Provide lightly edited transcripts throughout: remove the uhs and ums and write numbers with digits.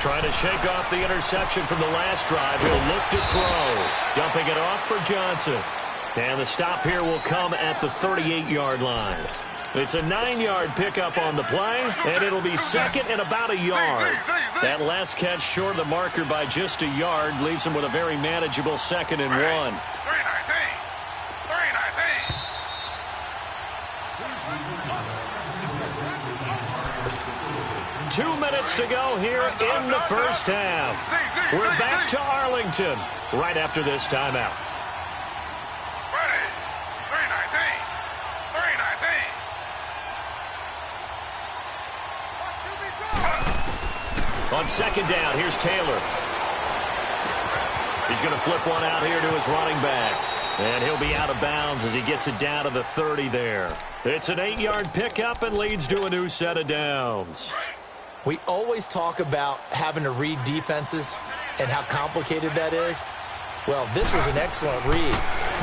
Trying to shake off the interception from the last drive. He'll look to throw. Dumping it off for Johnson. And the stop here will come at the 38-yard line. It's a 9-yard pickup on the play, and it'll be second and about a yard. That last catch short of the marker by just a yard leaves him with a very manageable 2nd and 1. 2 minutes to go here in the first half. We're back to Arlington right after this timeout. On 2nd down, here's Taylor. He's going to flip one out here to his running back. And he'll be out of bounds as he gets it down to the 30 there. It's an 8-yard pickup and leads to a new set of downs. We always talk about having to read defenses and how complicated that is. Well, this was an excellent read.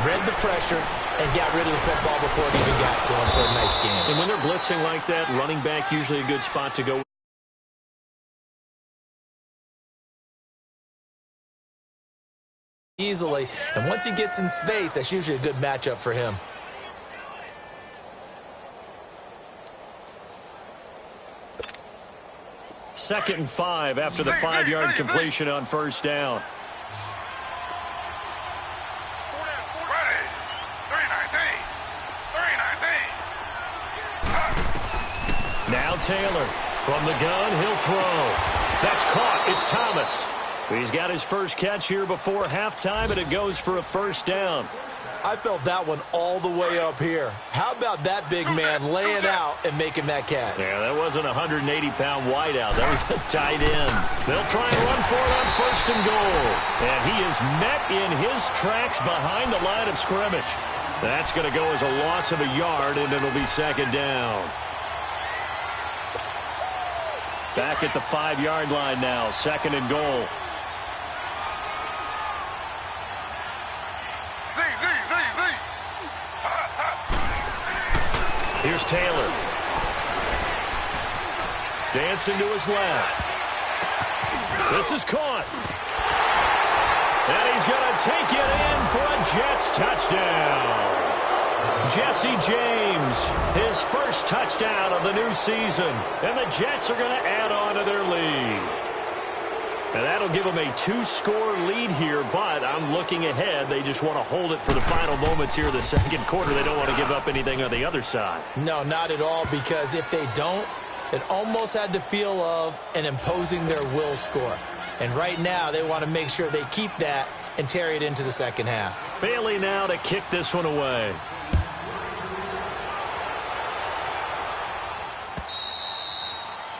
Read the pressure and got rid of the football before it even got to him for a nice game. And when they're blitzing like that, running back usually a good spot to go. Easily, and once he gets in space, that's usually a good matchup for him. Second and 5 after the 5-yard completion on first down. Now Taylor from the gun, he'll throw. That's caught. It's Thomas. He's got his first catch here before halftime, and it goes for a first down. I felt that one all the way up here. How about that big man laying out and making that catch? Yeah, that wasn't a 180-pound wideout. That was a tight end. They'll try and run for it on 1st and goal. And he is met in his tracks behind the line of scrimmage. That's going to go as a loss of a yard, and it'll be 2nd down. Back at the 5-yard line now, 2nd and goal. Here's Taylor. Dancing to his left. This is caught. And he's going to take it in for a Jets touchdown. Jesse James, his first touchdown of the new season. And the Jets are going to add on to their lead. And that'll give them a 2-score lead here, but I'm looking ahead. They just want to hold it for the final moments here in the second quarter. They don't want to give up anything on the other side. No, not at all, because if they don't, it almost had the feel of an imposing their will score. And right now, they want to make sure they keep that and carry it into the second half. Bailey now to kick this one away.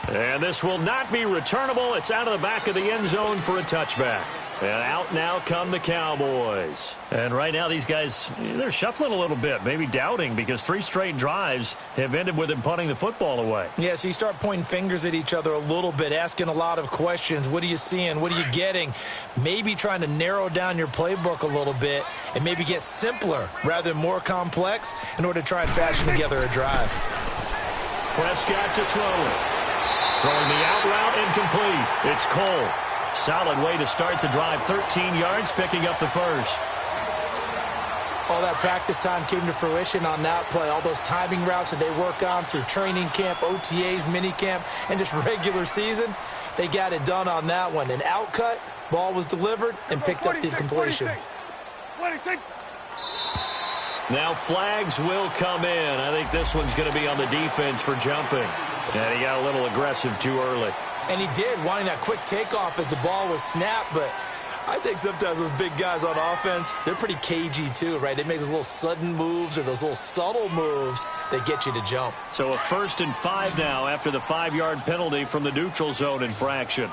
And this will not be returnable. It's out of the back of the end zone for a touchback. And out now come the Cowboys. And right now these guys, they're shuffling a little bit, maybe doubting, because 3 straight drives have ended with them punting the football away. Yeah, so you start pointing fingers at each other a little bit, asking a lot of questions. What are you seeing? What are you getting? Maybe trying to narrow down your playbook a little bit and maybe get simpler rather than more complex in order to try and fashion together a drive. Prescott to throw it. Throwing the out route, incomplete. It's Cole. Solid way to start the drive. 13 yards, picking up the first. All that practice time came to fruition on that play. All those timing routes that they work on through training camp, OTAs, minicamp, and just regular season, they got it done on that one. An out cut, ball was delivered, and picked up the completion. 26. Now flags will come in. I think this one's going to be on the defense for jumping. And he got a little aggressive too early. And he did, wanting that quick takeoff as the ball was snapped. But I think sometimes those big guys on offense, they're pretty cagey too, right? They make those little sudden moves or those little subtle moves that get you to jump. So a 1st and 5 now after the 5-yard penalty from the neutral zone infraction.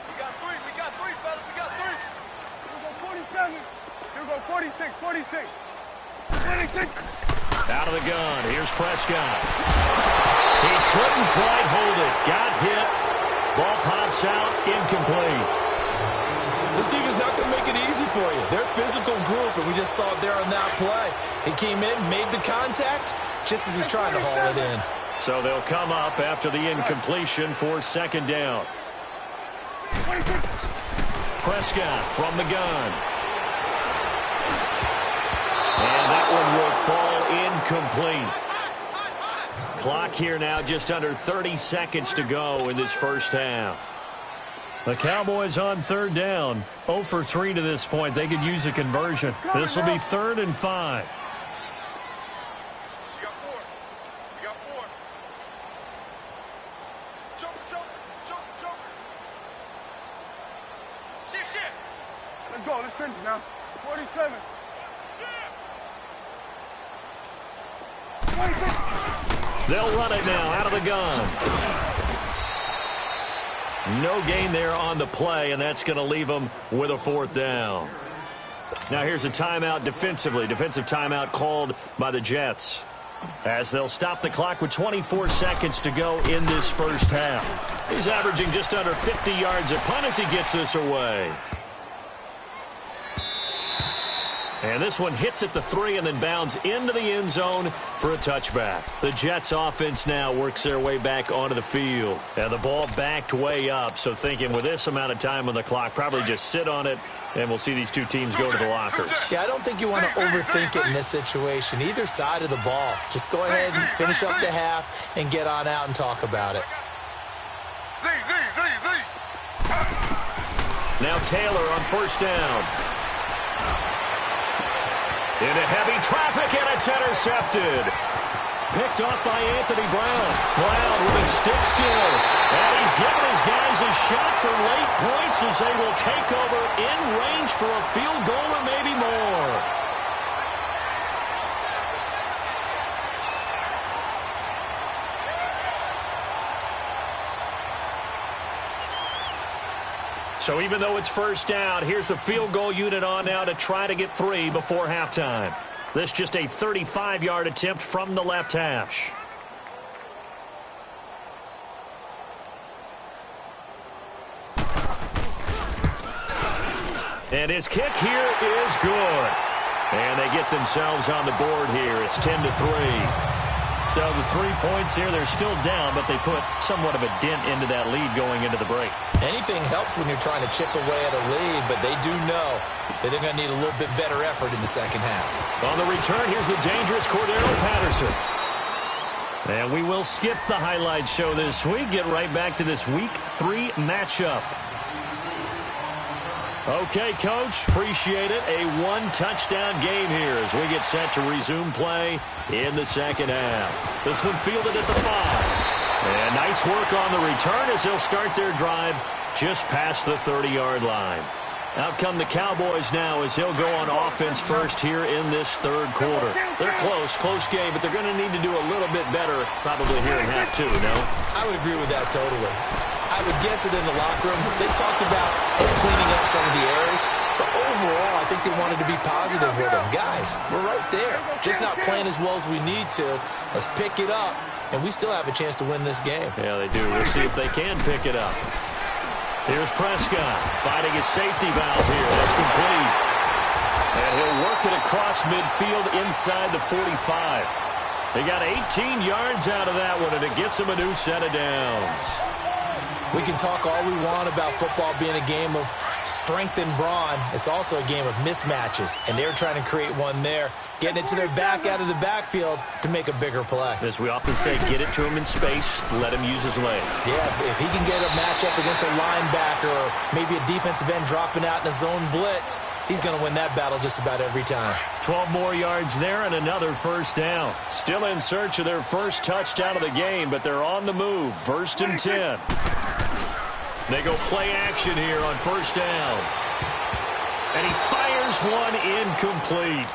We got 3, fellas, we got 3. Here we go 47. Here we go 46, 46. 26. Out of the gun, here's Prescott. He couldn't quite hold it. Got hit. Ball pops out, incomplete. This team is not going to make it easy for you. They're a physical group, and we just saw it there on that play. He came in, made the contact, just as he's trying to haul it in. So they'll come up after the incompletion for 2nd down. Prescott from the gun. And that one will fall incomplete. Clock here now just under 30 seconds to go in this first half. The Cowboys on third down. 0 for 3 to this point. They could use a conversion. This will be 3rd and 5. Let's go. Let's finish now. 47. 26. They'll run it now out of the gun. No gain there on the play, and that's going to leave them with a 4th down. Now here's a timeout defensively. Defensive timeout called by the Jets, as they'll stop the clock with 24 seconds to go in this first half. He's averaging just under 50 yards a punt as he gets this away. And this one hits at the 3 and then bounds into the end zone for a touchback. The Jets offense now works their way back onto the field. And the ball backed way up, so thinking with this amount of time on the clock, probably just sit on it, and we'll see these two teams go to the lockers. Yeah, I don't think you want to overthink it in this situation. Either side of the ball. Just go ahead and finish up the half and get on out and talk about it. Now Taylor on first down. Into heavy traffic, and it's intercepted. Picked off by Anthony Brown. Brown with his stick skills. And he's giving his guys a shot for late points as they will take over in range for a field goal or maybe more. So even though it's first down, here's the field goal unit on now to try to get 3 before halftime. This just a 35-yard attempt from the left hash. And his kick here is good. And they get themselves on the board here. It's 10-3. So the 3 points here, they're still down, but they put somewhat of a dent into that lead going into the break. Anything helps when you're trying to chip away at a lead, but they do know that they're going to need a little bit better effort in the second half. On the return, here's the dangerous Cordero Patterson. And we will skip the highlight show this week. Get right back to this Week 3 matchup. Okay, Coach, appreciate it. A 1-touchdown game here as we get set to resume play in the second half. This one fielded at the 5. And nice work on the return as they'll start their drive just past the 30-yard line. Out come the Cowboys now as they'll go on offense first here in this third quarter. They're close game, but they're going to need to do a little bit better probably here in half 2, no? I would agree with that totally. I would guess it in the locker room. They talked about cleaning up some of the errors, but overall, I think they wanted to be positive with them. Guys, we're right there. Just not playing as well as we need to. Let's pick it up, and we still have a chance to win this game. Yeah, they do. We'll see if they can pick it up. Here's Prescott finding his safety valve here. That's complete. And he'll work it across midfield inside the 45. They got 18 yards out of that one, and it gets them a new set of downs. We can talk all we want about football being a game of strength and brawn. It's also a game of mismatches, and they're trying to create one there, getting it to their back out of the backfield to make a bigger play. As we often say, get it to him in space, let him use his leg. Yeah, if he can get a matchup against a linebacker or maybe a defensive end dropping out in a zone blitz, he's going to win that battle just about every time. 12 more yards there and another first down. Still in search of their first touchdown of the game, but they're on the move. 1st and 10. They go play action here on first down. And he fires one incomplete.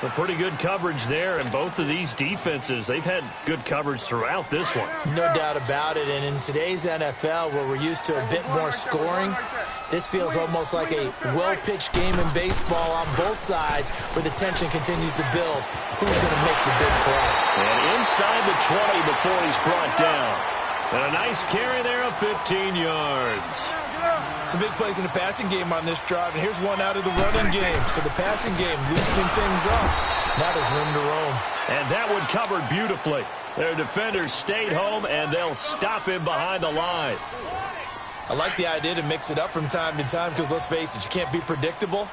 A pretty good coverage there, and both of these defenses, they've had good coverage throughout this one. No doubt about it, and in today's NFL, where we're used to a bit more scoring, this feels almost like a well-pitched game in baseball on both sides where the tension continues to build. Who's going to make the big play? And inside the 20 before he's brought down. And a nice carry there of 15 yards. Some big plays in the passing game on this drive, and here's one out of the running game. So the passing game loosening things up. Now there's room to roam. And that one covered beautifully. Their defenders stayed home, and they'll stop him behind the line. I like the idea to mix it up from time to time because, let's face it, you can't be predictable.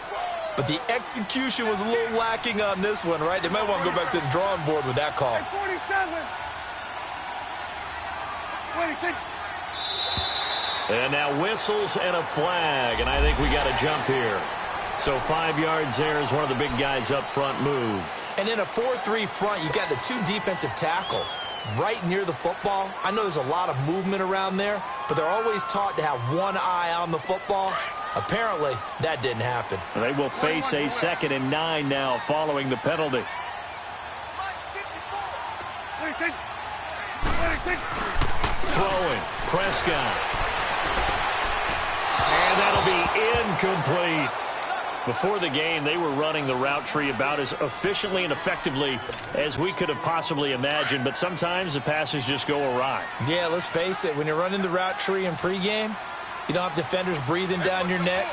But the execution was a little lacking on this one, right? They might want to go back to the drawing board with that call. 47. 26. And now whistles and a flag, and I think we got a jump here. So 5 yards there as one of the big guys up front moved. And in a 4-3 front, you got the 2 defensive tackles right near the football. I know there's a lot of movement around there, but they're always taught to have one eye on the football. Apparently, that didn't happen. They will face a 2nd and 9 now following the penalty. 26. 26. Throwing, Prescott. And that'll be incomplete. Before the game, they were running the route tree about as efficiently and effectively as we could have possibly imagined, but sometimes the passes just go awry. Yeah, let's face it. When you're running the route tree in pregame, you don't have defenders breathing down your neck.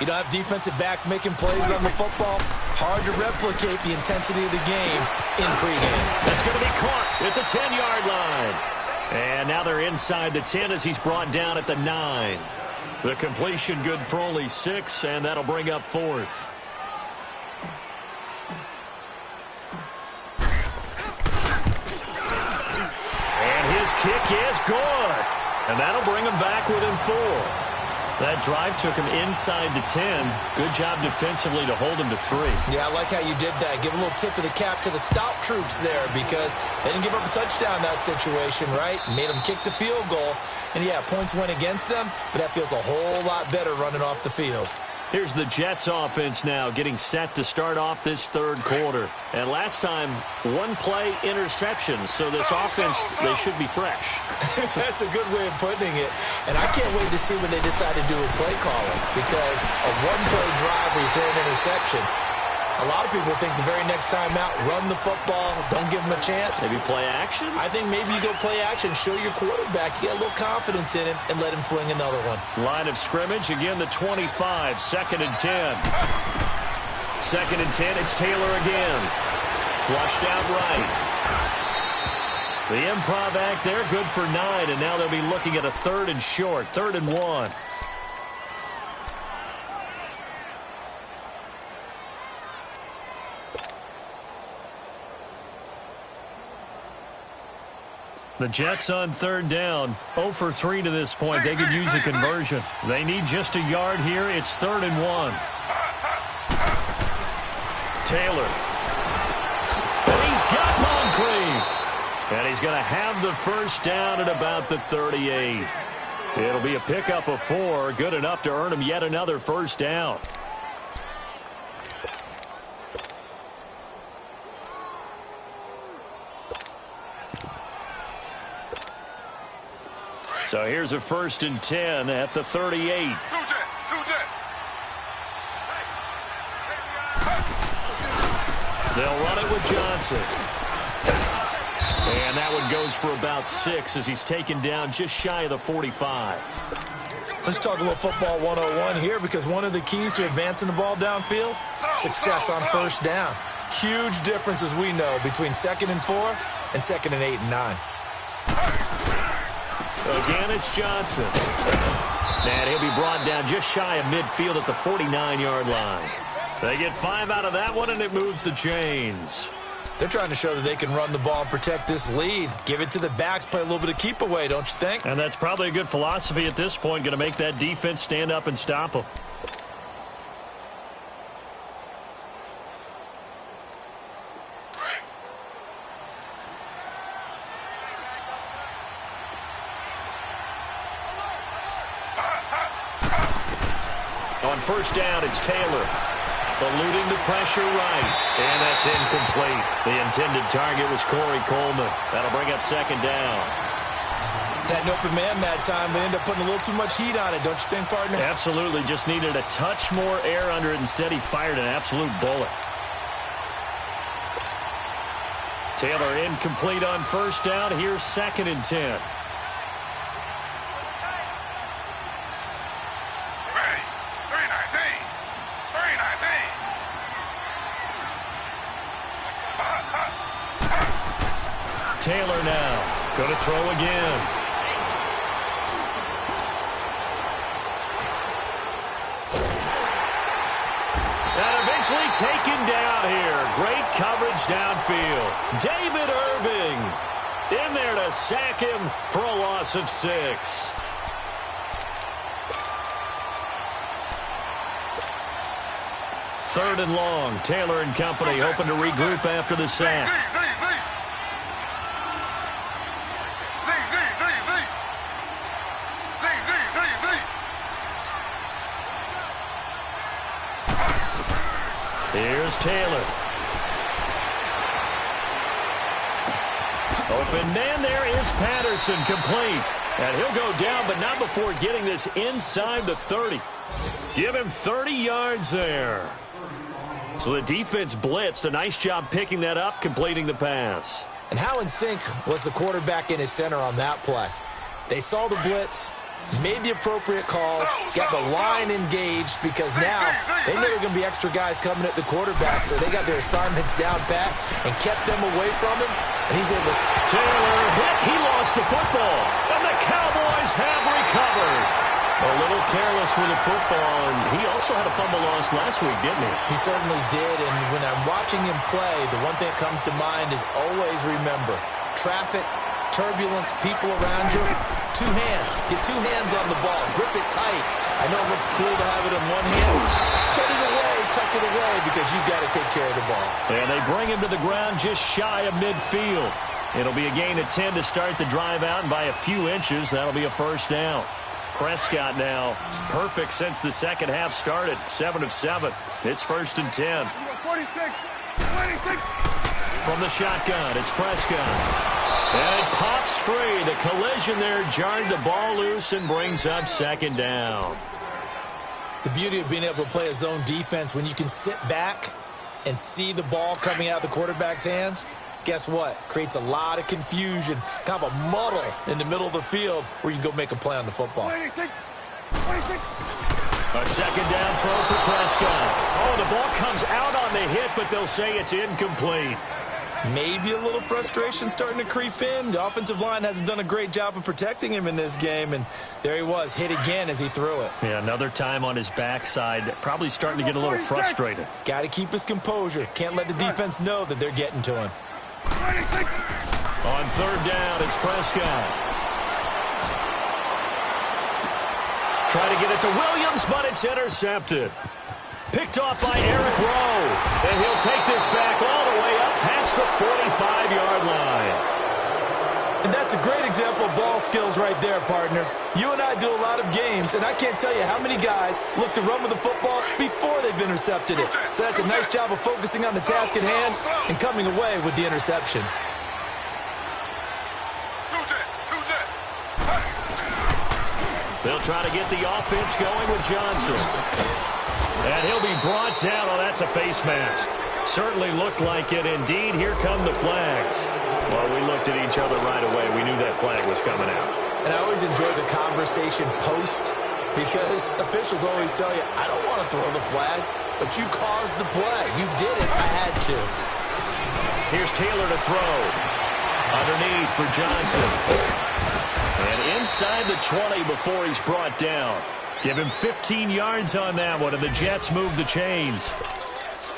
You don't have defensive backs making plays on the football. Hard to replicate the intensity of the game in pregame. That's going to be caught at the 10-yard line. And now they're inside the 10 as he's brought down at the 9. The completion good for only 6, and that'll bring up 4th. And his kick is good. And that'll bring him back within 4. That drive took him inside the 10. Good job defensively to hold him to 3. Yeah, I like how you did that. Give a little tip of the cap to the stop troops there because they didn't give up a touchdown in that situation, right? Made them kick the field goal. And, yeah, points went against them, but that feels a whole lot better running off the field. Here's the Jets offense now getting set to start off this 3rd quarter. And last time, 1-play interceptions. So this offense, they should be fresh. That's a good way of putting it. And I can't wait to see what they decide to do with play calling. Because a 1-play drive where you throw an interception, a lot of people think the very next time out, run the football, don't give them a chance. Maybe play action? I think maybe you go play action, show your quarterback, get a little confidence in him, and let him fling another one. Line of scrimmage, again the 25, 2nd and 10. 2nd and 10, it's Taylor again. Flushed out right. The improv act there, good for 9, and now they'll be looking at a 3rd and short, 3rd and 1. The Jets on 3rd down, 0 for 3 to this point. They could use a conversion. They need just a yard here. It's 3rd and 1. Taylor. And he's got Moncrief. And he's going to have the first down at about the 38. It'll be a pickup of 4, good enough to earn him yet another first down. So here's a 1st and 10 at the 38. They'll run it with Johnson. And that one goes for about 6 as he's taken down just shy of the 45. Let's talk a little football 101 here because one of the keys to advancing the ball downfield, success on 1st down. Huge difference, as we know, between 2nd and 4 and 2nd and 8 and 9. Again, it's Johnson. And he'll be brought down just shy of midfield at the 49-yard line. They get 5 out of that one, and it moves the chains. They're trying to show that they can run the ball and protect this lead. Give it to the backs, play a little bit of keep away, don't you think? And that's probably a good philosophy at this point, going to make that defense stand up and stop them. On 1st down, it's Taylor. Eluding the pressure right. And that's incomplete. The intended target was Corey Coleman. That'll bring up 2nd down. Had an open man that time, but ended up putting a little too much heat on it, don't you think, partner? Absolutely. Just needed a touch more air under it. Instead, he fired an absolute bullet. Taylor incomplete on 1st down. Here's 2nd and 10. Taylor now going to throw again. Savagely taken down here. Great coverage downfield. David Irving in there to sack him for a loss of 6. Third and long. Taylor and company hoping to regroup after the sack. Here's Taylor. Open man there is Patterson, complete. And he'll go down, but not before getting this inside the 30. Give him 30 yards there. So the defense blitzed. A nice job picking that up, completing the pass. And how in sync was the quarterback in his center on that play? They saw the blitz, made the appropriate calls, got the line engaged, because now they knew there were going to be extra guys coming at the quarterback, so they got their assignments down pat and kept them away from him, and he's able to... Taylor hit. He lost the football, and the Cowboys have recovered. A little careless with the football, and he also had a fumble loss last week, didn't he? He certainly did, and when I'm watching him play, the one thing that comes to mind is always remember, traffic, turbulence, people around you, 2 hands. Get 2 hands on the ball. Grip it tight. I know it looks cool to have it in one hand. Put it away, tuck it away, because you've got to take care of the ball. And they bring him to the ground just shy of midfield. It'll be a gain of 10 to start the drive out, and by a few inches, that'll be a first down. Prescott now perfect since the second half started. 7 of 7. It's 1st and 10. 46. From the shotgun, it's Prescott. And it pops free. The collision there jarred the ball loose and brings up 2nd down. The beauty of being able to play a zone defense, when you can sit back and see the ball coming out of the quarterback's hands, guess what? Creates a lot of confusion, kind of a muddle in the middle of the field where you can go make a play on the football. 26. A 2nd down throw for Prescott. Oh, the ball comes out on the hit, but they'll say it's incomplete. Maybe a little frustration starting to creep in. The offensive line hasn't done a great job of protecting him in this game, and there he was, hit again as he threw it. Yeah, another time on his backside, probably starting to get a little frustrated. Got to keep his composure. Can't let the defense know that they're getting to him. 26. On 3rd down, it's Prescott. Try to get it to Williams, but it's intercepted. Picked off by Eric Rowe. And he'll take this back all the way up past the 45-yard line. And that's a great example of ball skills right there, partner. You and I do a lot of games, and I can't tell you how many guys look to run with the football before they've intercepted it. So that's a nice job of focusing on the task at hand and coming away with the interception. They'll try to get the offense going with Johnson. And he'll be brought down. Oh, that's a face mask. Certainly looked like it. Indeed, here come the flags. Well, we looked at each other right away. We knew that flag was coming out. And I always enjoy the conversation post, because officials always tell you, I don't want to throw the flag, but you caused the play. You did it. I had to. Here's Taylor to throw. Underneath for Johnson. And inside the 20 before he's brought down. Give him 15 yards on that one, and the Jets move the chains.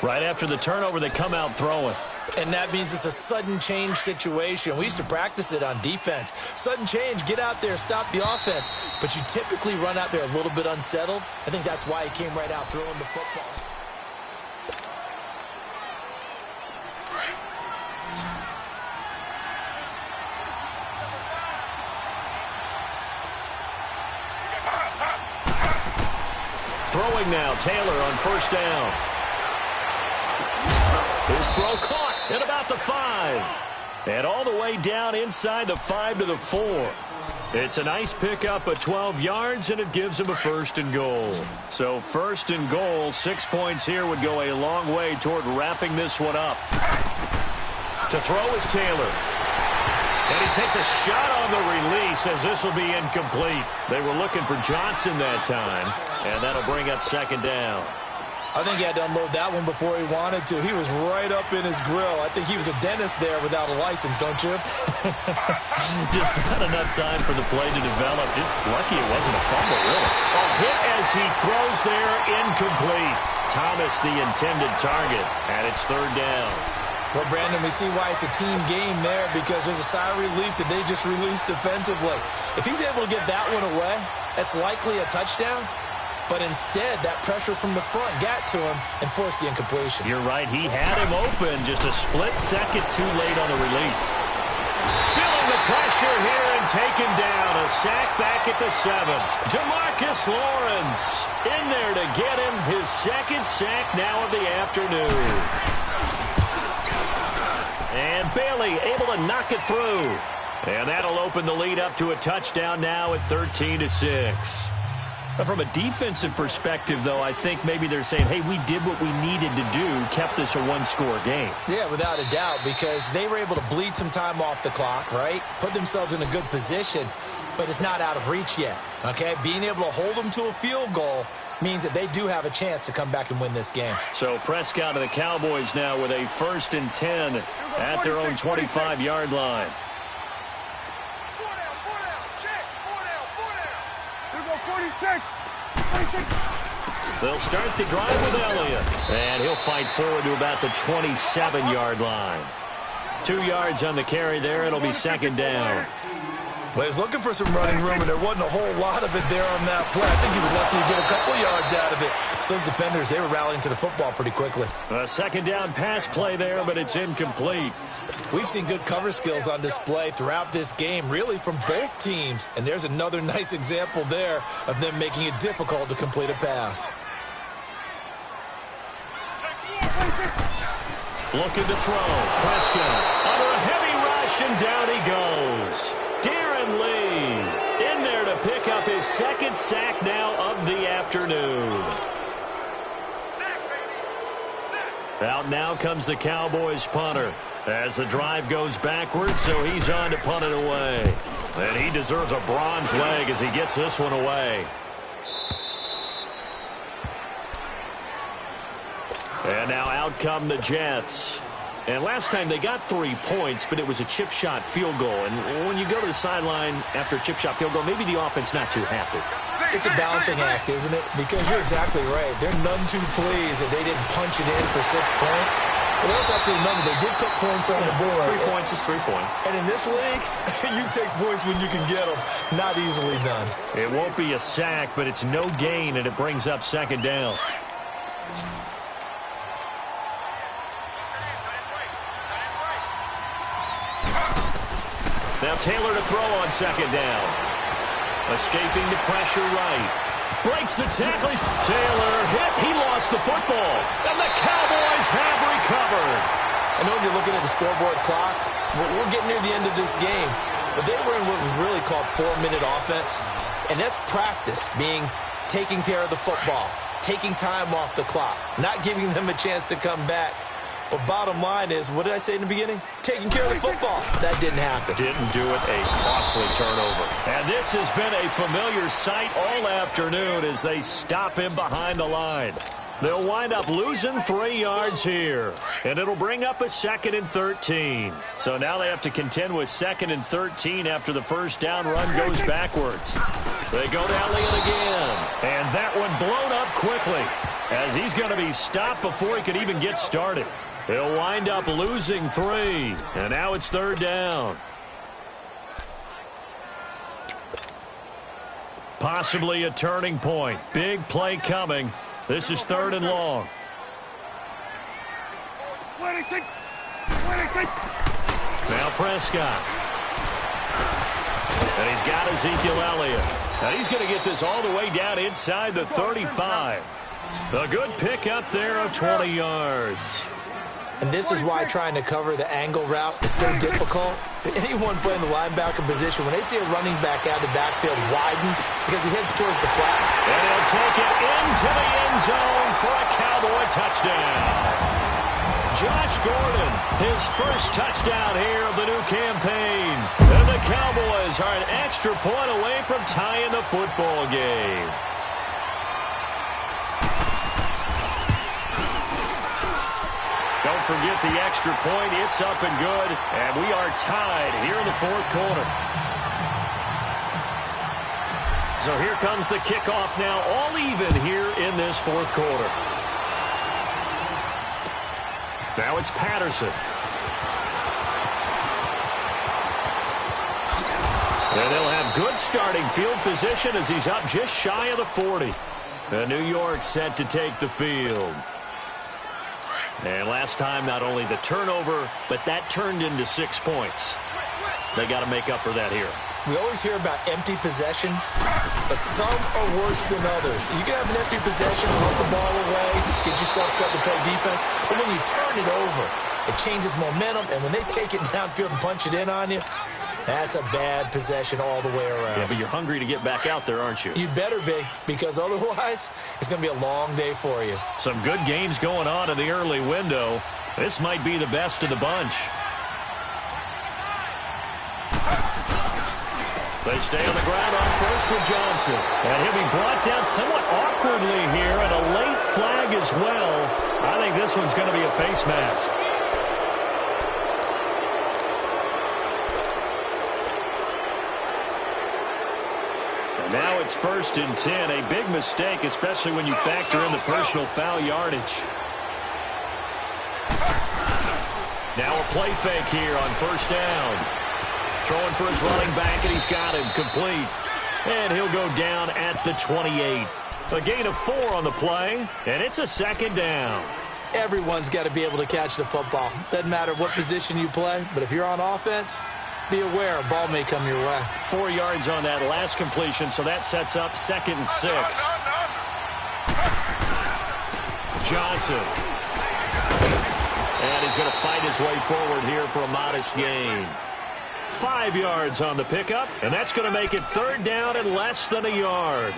Right after the turnover, they come out throwing. And that means it's a sudden change situation. We used to practice it on defense. Sudden change, get out there, stop the offense. But you typically run out there a little bit unsettled. I think that's why he came right out throwing the football. Throwing now, Taylor on 1st down. His throw caught at about the 5. And all the way down inside the 5 to the 4. It's a nice pickup of 12 yards, and it gives him a 1st and goal. So 1st and goal, 6 points here would go a long way toward wrapping this one up. To throw is Taylor. And he takes a shot on the release as this will be incomplete. They were looking for Johnson that time, and that'll bring up 2nd down. I think he had to unload that one before he wanted to. He was right up in his grill. I think he was a dentist there without a license, don't you? Just not enough time for the play to develop. Lucky it wasn't a fumble, really. A hit as he throws there, incomplete. Thomas the intended target, and it's third down. Well, Brandon, we see why it's a team game there, because there's a sigh of relief that they just released defensively. If he's able to get that one away, that's likely a touchdown. But instead, that pressure from the front got to him and forced the incompletion. You're right. He had him open just a split second too late on the release. Feeling the pressure here and taken down. A sack back at the 7. Jamarcus Lawrence in there to get him his second sack now of the afternoon. And Bailey able to knock it through. And that'll open the lead up to a touchdown now at 13-6. From a defensive perspective, though, I think maybe they're saying, hey, we did what we needed to do, kept this a one-score game. Yeah, without a doubt, because they were able to bleed some time off the clock, right? Put themselves in a good position, but it's not out of reach yet, okay? Being able to hold them to a field goal means that they do have a chance to come back and win this game. So Prescott and the Cowboys now with a 1st and 10 at their own 25-yard line. 46. They'll start the drive with Elliott. And he'll fight forward to about the 27-yard line. 2 yards on the carry there. It'll be second down. Well, he was looking for some running room, and there wasn't a whole lot of it there on that play. I think he was lucky to get a couple yards out of it. So those defenders, they were rallying to the football pretty quickly. A second down pass play there, but it's incomplete. We've seen good cover skills on display throughout this game, really from both teams. And there's another nice example there of them making it difficult to complete a pass. Looking to throw. Prescott under a heavy rush, and down he goes. Darren Lee in there to pick up his second sack now of the afternoon. Out now comes the Cowboys punter as the drive goes backwards, so he's on to punt it away. And he deserves a bronze leg as he gets this one away. And now out come the Jets. And last time they got 3 points, but it was a chip shot field goal. And when you go to the sideline after a chip shot field goal, maybe the offense not too happy. It's a balancing act, isn't it? Because you're exactly right. They're none too pleased that they didn't punch it in for 6 points. But also have to remember, they did put points on the board. 3 points is 3 points. And in this league, you take points when you can get them. Not easily done. It won't be a sack, but it's no gain, and it brings up second down. Now Taylor to throw on second down. Escaping the pressure right. Breaks the tackle. Taylor hit. He lost the football. And the Cowboys have recovered. I know you're looking at the scoreboard clock. We're getting near the end of this game. But they were in what was really called 4-minute offense. And that's practice, being taking care of the football, taking time off the clock, not giving them a chance to come back. But bottom line is, what did I say in the beginning? Taking care of the football. That didn't happen. Didn't do it. A costly turnover. And this has been a familiar sight all afternoon as they stop him behind the line. They'll wind up losing 3 yards here. And it'll bring up a 2nd and 13. So now they have to contend with 2nd and 13 after the first down run goes backwards. They go to Elliott again. And that one blown up quickly as he's going to be stopped before he could even get started. He'll wind up losing 3. And now it's third down. Possibly a turning point. Big play coming. This is 3rd and long. Now Prescott. And he's got Ezekiel Elliott. And he's going to get this all the way down inside the 35. A good pick up there of 20 yards. And this is why trying to cover the angle route is so difficult. Anyone playing the linebacker position, when they see a running back out of the backfield widen because he heads towards the flats. And he'll take it into the end zone for a Cowboy touchdown. Josh Gordon, his first touchdown here of the new campaign. And the Cowboys are an extra point away from tying the football game. forget the extra point. It's up and good, and we are tied here in the fourth quarter. So here comes the kickoff now, all even here in this fourth quarter. Now it's Patterson. And they'll have good starting field position as he's up just shy of the 40. And New York set to take the field. And last time, not only the turnover, but that turned into 6 points. They got to make up for that here. We always hear about empty possessions, but some are worse than others. You can have an empty possession, run the ball away, get yourself set to play defense, but when you turn it over, it changes momentum, and when they take it downfield and punch it in on you, that's a bad possession all the way around. Yeah, but you're hungry to get back out there, aren't you? You better be, because otherwise, it's going to be a long day for you. Some good games going on in the early window. This might be the best of the bunch. They stay on the ground on first with Johnson. And he'll be brought down somewhat awkwardly here, and a late flag as well. I think this one's going to be a face mask. And now it's 1st and 10. A big mistake, especially when you factor in the personal foul yardage. Now a play fake here on first down. Throwing for his running back, and he's got him complete. And he'll go down at the 28. A gain of 4 on the play, and it's a 2nd down. Everyone's got to be able to catch the football. Doesn't matter what position you play, but if you're on offense, be aware a ball may come your way. 4 yards on that last completion, so that sets up 2nd and 6. Johnson. And he's going to fight his way forward here for a modest gain. 5 yards on the pickup, and that's going to make it 3rd down and less than a yard.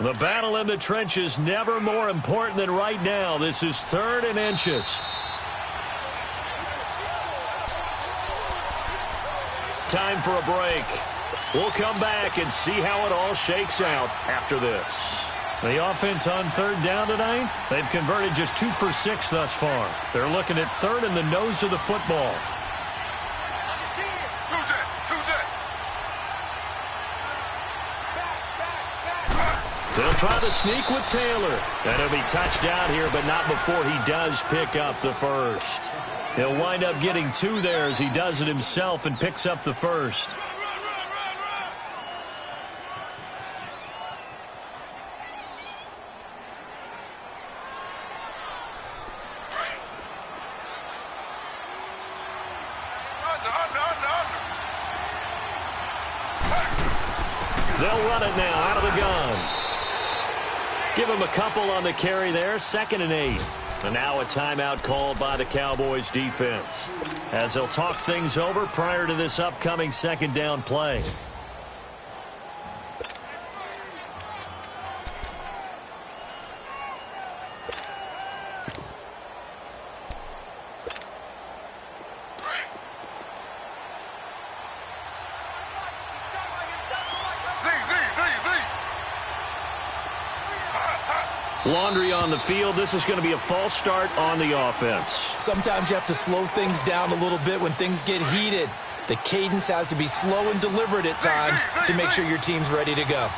The battle in the trenches never more important than right now. This is 3rd and inches. Time for a break. We'll come back and see how it all shakes out after this. The offense on 3rd down tonight, they've converted just 2 for 6 thus far. They're looking at 3rd in the nose of the football. They'll try to sneak with Taylor. And he'll be touched out here, but not before he does pick up the first. He'll wind up getting 2 there as he does it himself and picks up the first. They'll run it now out of the gun. Give him a couple on the carry there, 2nd and 8. And now a timeout called by the Cowboys defense, as they'll talk things over prior to this upcoming 2nd down play. Laundry on the field. This is going to be a false start on the offense. Sometimes you have to slow things down a little bit when things get heated. The cadence has to be slow and deliberate at times to make sure your team's ready to go.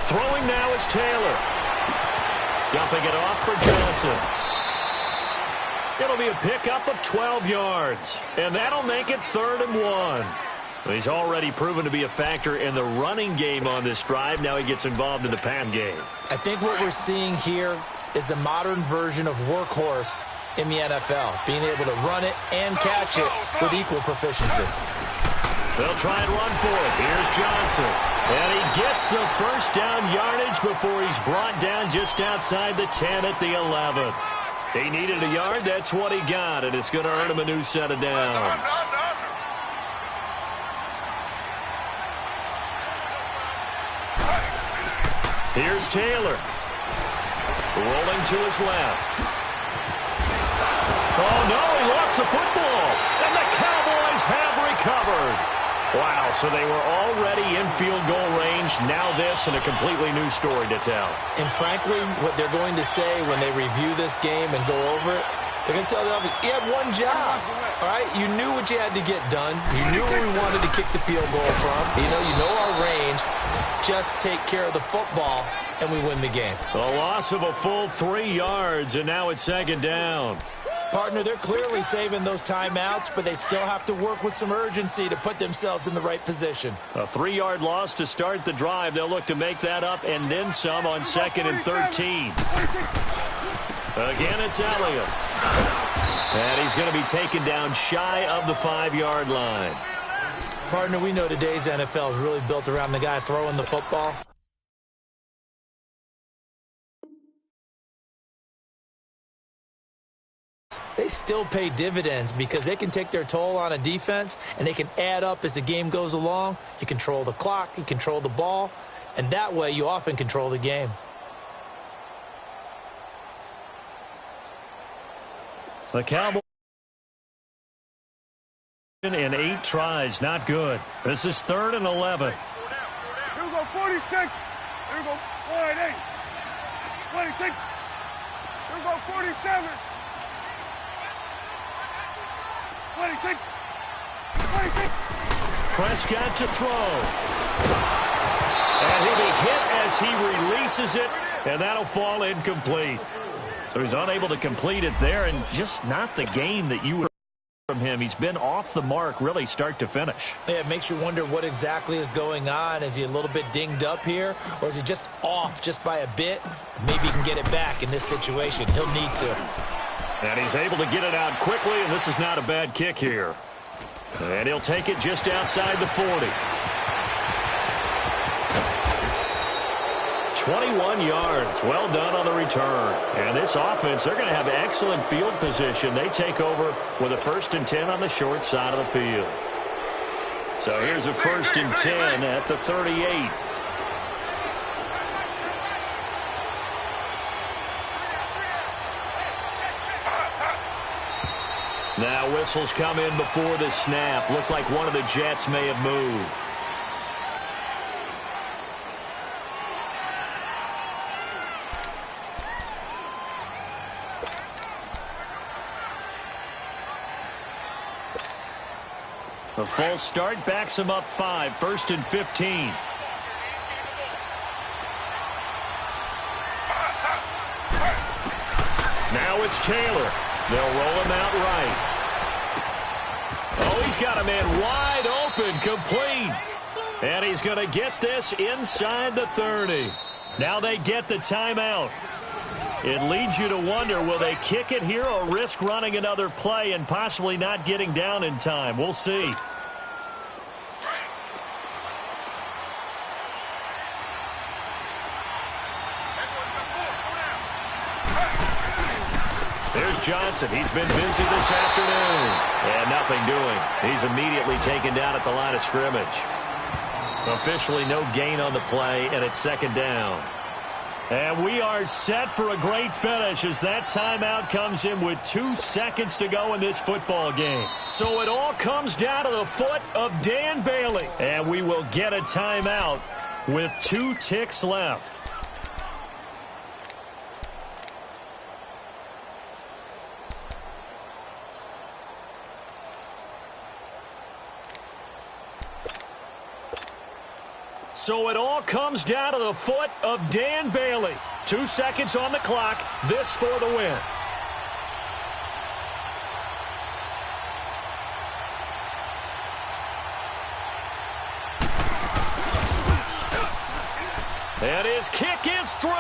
Throwing now is Taylor. Dumping it off for Johnson. It'll be a pickup of 12 yards, and that'll make it 3rd and 1. He's already proven to be a factor in the running game on this drive. Now he gets involved in the PAM game. I think what we're seeing here is the modern version of workhorse in the NFL, being able to run it and catch it with equal proficiency. They'll try and run for it. Here's Johnson. And he gets the first down yardage before he's brought down just outside the 10 at the 11. He needed a yard. That's what he got, and it's going to earn him a new set of downs. Here's Taylor. Rolling to his left. Oh, no, he lost the football. And the Cowboys have recovered. Wow, so they were already in field goal range. Now this and a completely new story to tell. And frankly, what they're going to say when they review this game and go over it, they're going to tell the other, you had one job, all right? You knew what you had to get done. You knew where we wanted to kick the field goal from. You know our range. Just take care of the football, and we win the game. A loss of a full 3 yards, and now it's second down. Partner, they're clearly saving those timeouts, but they still have to work with some urgency to put themselves in the right position. A 3-yard loss to start the drive. They'll look to make that up and then some on 2nd and 13. Again, it's Elliott. And he's going to be taken down shy of the 5-yard line. Partner, we know today's NFL is really built around the guy throwing the football. They still pay dividends because they can take their toll on a defense and they can add up as the game goes along. You control the clock, you control the ball, and that way you often control the game. The Cowboys in 8 tries, not good. This is 3rd and 11. Here we go, 46. Here we go, 48. 26. Here we go, 47. 26. 26. Prescott to throw. And he'll be hit as he releases it, and that'll fall incomplete. So he's unable to complete it there, and just not the game that you would from him. He's been off the mark really start to finish. Yeah, it makes you wonder what exactly is going on. Is he a little bit dinged up here, or is he just off just by a bit? Maybe he can get it back in this situation. He'll need to. And he's able to get it out quickly, and this is not a bad kick here. And he'll take it just outside the 40. 21 yards. Well done on the return. And this offense, they're going to have excellent field position. They take over with a 1st and 10 on the short side of the field. So here's a 1st and 10 at the 38. Now whistles come in before the snap. Looked like one of the Jets may have moved. A false start backs him up 5. 1st and 15. Now it's Taylor. They'll roll him out right. Oh, he's got a man wide open, complete. And he's going to get this inside the 30. Now they get the timeout. It leads you to wonder, will they kick it here or risk running another play and possibly not getting down in time? We'll see. There's Johnson. He's been busy this afternoon. And nothing doing. He's immediately taken down at the line of scrimmage. Officially no gain on the play, and it's 2nd down. And we are set for a great finish as that timeout comes in with 2 seconds to go in this football game. So it all comes down to the foot of Dan Bailey. And we will get a timeout with 2 ticks left. So it all comes down to the foot of Dan Bailey. 2 seconds on the clock. This for the win. And his kick is through.